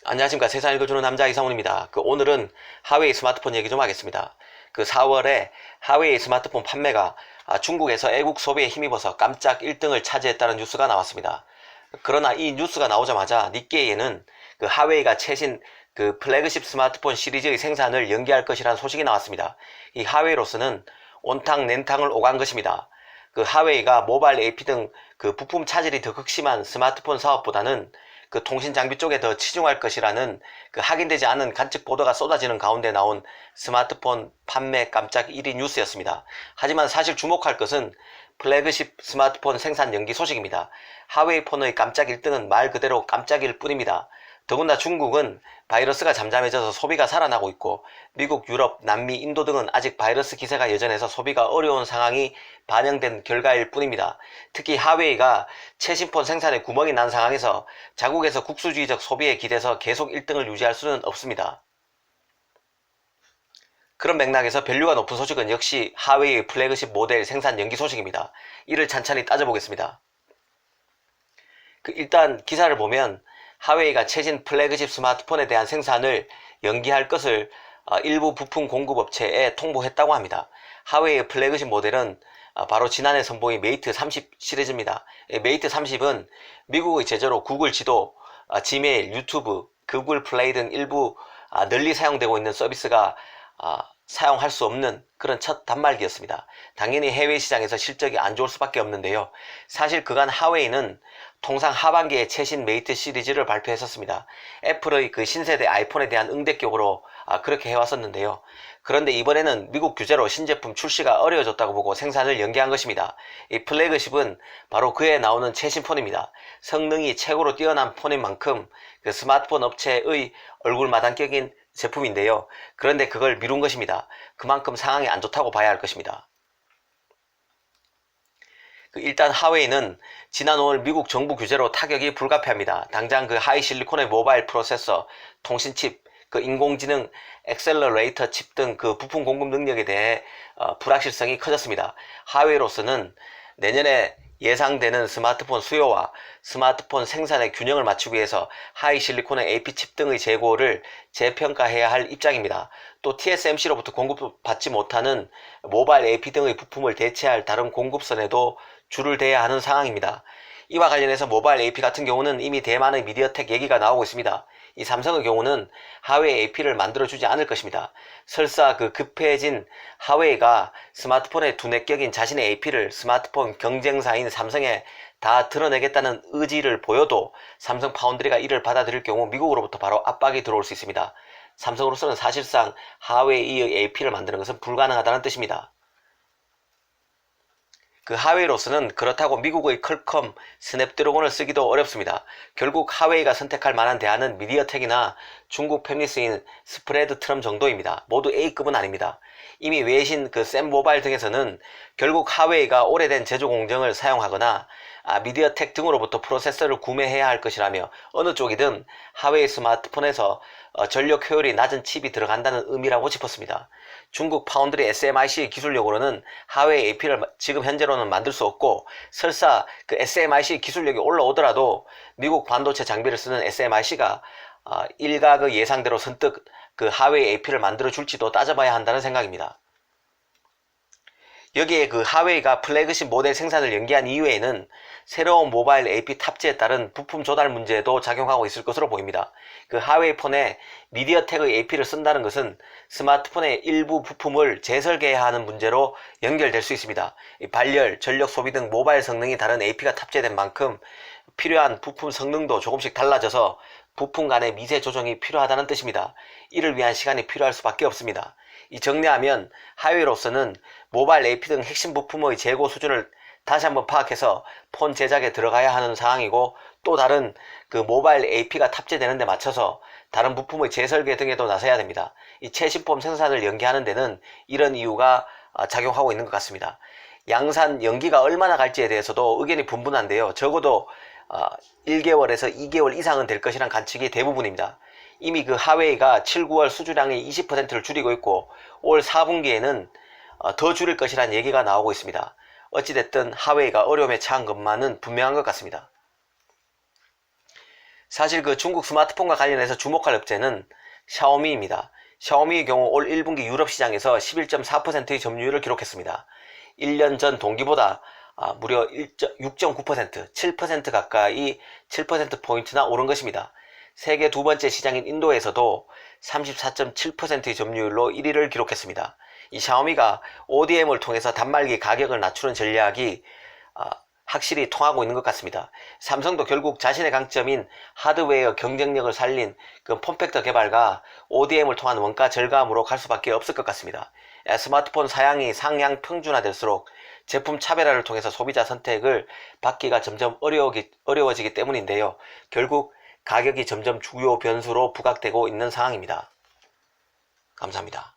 안녕하십니까. 세상 읽어주는 남자 이상훈입니다. 오늘은 하웨이 스마트폰 얘기 좀 하겠습니다. 4월에 하웨이 스마트폰 판매가 중국에서 애국 소비에 힘입어서 깜짝 1등을 차지했다는 뉴스가 나왔습니다. 그러나 이 뉴스가 나오자마자 니케이에는 하웨이가 최신 플래그십 스마트폰 시리즈의 생산을 연기할 것이라는 소식이 나왔습니다. 이 하웨이로서는 온탕 냉탕을 오간 것입니다. 하웨이가 모바일 AP 등 부품 차질이 더 극심한 스마트폰 사업보다는 통신 장비 쪽에 더 치중할 것이라는 확인되지 않은 관측 보도가 쏟아지는 가운데 나온 스마트폰 판매 깜짝 1위 뉴스였습니다. 하지만 사실 주목할 것은 플래그십 스마트폰 생산 연기 소식입니다. 하웨이 폰의 깜짝 1등은 말 그대로 깜짝일 뿐입니다. 더군다나 중국은 바이러스가 잠잠해져서 소비가 살아나고 있고 미국, 유럽, 남미, 인도 등은 아직 바이러스 기세가 여전해서 소비가 어려운 상황이 반영된 결과일 뿐입니다. 특히 하웨이가 최신폰 생산에 구멍이 난 상황에서 자국에서 국수주의적 소비에 기대서 계속 1등을 유지할 수는 없습니다. 그런 맥락에서 밸류가 높은 소식은 역시 하웨이의 플래그십 모델 생산 연기 소식입니다. 이를 찬찬히 따져보겠습니다. 일단 기사를 보면 하웨이가 최신 플래그십 스마트폰에 대한 생산을 연기할 것을 일부 부품 공급업체에 통보했다고 합니다. 하웨이의 플래그십 모델은 바로 지난해 선보인 메이트 30 시리즈입니다. 메이트 30은 미국의 제조로 구글 지도, 지메일, 유튜브, 구글 플레이 등 일부 널리 사용되고 있는 서비스가 사용할 수 없는 그런 첫 단말기였습니다. 당연히 해외 시장에서 실적이 안 좋을 수밖에 없는데요. 사실 그간 하웨이는 통상 하반기에 최신 메이트 시리즈를 발표했었습니다. 애플의 신세대 아이폰에 대한 응대격으로 그렇게 해왔었는데요. 그런데 이번에는 미국 규제로 신제품 출시가 어려워졌다고 보고 생산을 연기한 것입니다. 이 플래그십은 바로 그에 나오는 최신 폰입니다. 성능이 최고로 뛰어난 폰인 만큼 스마트폰 업체의 얼굴마당격인 제품인데요. 그런데 그걸 미룬 것입니다. 그만큼 상황이 안 좋다고 봐야 할 것입니다. 일단 하웨이는 지난 5월 미국 정부 규제로 타격이 불가피합니다. 당장 하이실리콘의 모바일 프로세서, 통신칩, 인공지능 엑셀러레이터 칩 등 부품 공급 능력에 대해 불확실성이 커졌습니다. 하웨이로서는 내년에 예상되는 스마트폰 수요와 스마트폰 생산의 균형을 맞추기 위해서 하이실리콘의 AP칩 등의 재고를 재평가해야 할 입장입니다. 또 TSMC로부터 공급받지 못하는 모바일 AP 등의 부품을 대체할 다른 공급선에도 줄을 대야 하는 상황입니다. 이와 관련해서 모바일 AP 같은 경우는 이미 대만의 미디어텍 얘기가 나오고 있습니다. 이 삼성의 경우는 하웨이 AP를 만들어주지 않을 것입니다. 설사 급해진 하웨이가 스마트폰의 두뇌격인 자신의 AP를 스마트폰 경쟁사인 삼성에 다 드러내겠다는 의지를 보여도 삼성 파운드리가 이를 받아들일 경우 미국으로부터 바로 압박이 들어올 수 있습니다. 삼성으로서는 사실상 하웨이의 AP를 만드는 것은 불가능하다는 뜻입니다. 하웨이로서는 그렇다고 미국의 퀄컴, 스냅드래곤을 쓰기도 어렵습니다. 결국 하웨이가 선택할 만한 대안은 미디어텍이나 중국 패미스인 스프레드트럼 정도입니다. 모두 A급은 아닙니다. 이미 외신 샘 모바일 등에서는 결국 하웨이가 오래된 제조 공정을 사용하거나 미디어텍 등으로부터 프로세서를 구매해야 할 것이라며 어느 쪽이든 하웨이 스마트폰에서 전력 효율이 낮은 칩이 들어간다는 의미라고 짚었습니다. 중국 파운드리 SMIC 기술력으로는 하웨이 AP를 지금 현재로는 만들 수 없고 설사 SMIC 기술력이 올라오더라도 미국 반도체 장비를 쓰는 SMIC가 일각의 예상대로 선뜻 하웨이 AP를 만들어 줄지도 따져봐야 한다는 생각입니다. 여기에 하웨이가 플래그십 모델 생산을 연기한 이후에는 새로운 모바일 AP 탑재에 따른 부품 조달 문제도 작용하고 있을 것으로 보입니다. 하웨이 폰에 미디어텍의 AP를 쓴다는 것은 스마트폰의 일부 부품을 재설계해야 하는 문제로 연결될 수 있습니다. 발열, 전력 소비 등 모바일 성능이 다른 AP가 탑재된 만큼 필요한 부품 성능도 조금씩 달라져서 부품 간의 미세 조정이 필요하다는 뜻입니다. 이를 위한 시간이 필요할 수밖에 없습니다. 정리하면 하웨이로서는 모바일 AP 등 핵심 부품의 재고 수준을 다시 한번 파악해서 폰 제작에 들어가야 하는 상황이고 또 다른 모바일 AP가 탑재되는 데 맞춰서 다른 부품의 재설계 등에도 나서야 됩니다. 이 최신품 생산을 연기하는 데는 이런 이유가 작용하고 있는 것 같습니다. 양산 연기가 얼마나 갈지에 대해서도 의견이 분분한데요. 적어도 1개월에서 2개월 이상은 될 것이란 관측이 대부분입니다. 이미 하웨이가 7, 9월 수주량의 20%를 줄이고 있고 올 4분기에는 더 줄일 것이란 얘기가 나오고 있습니다. 어찌됐든 하웨이가 어려움에 처한 것만은 분명한 것 같습니다. 사실 그 중국 스마트폰과 관련해서 주목할 업체는 샤오미입니다. 샤오미의 경우 올 1분기 유럽 시장에서 11.4%의 점유율을 기록했습니다. 1년 전 동기보다 무려 6.9%, 7% 가까이 7%포인트나 오른 것입니다. 세계 두 번째 시장인 인도에서도 34.7%의 점유율로 1위를 기록했습니다. 이 샤오미가 ODM을 통해서 단말기 가격을 낮추는 전략이 확실히 통하고 있는 것 같습니다. 삼성도 결국 자신의 강점인 하드웨어 경쟁력을 살린 그 폼팩터 개발과 ODM을 통한 원가 절감으로 갈 수밖에 없을 것 같습니다. 스마트폰 사양이 상향 평준화될수록 제품 차별화를 통해서 소비자 선택을 받기가 점점 어려워지기 때문인데요. 결국 가격이 점점 주요 변수로 부각되고 있는 상황입니다. 감사합니다.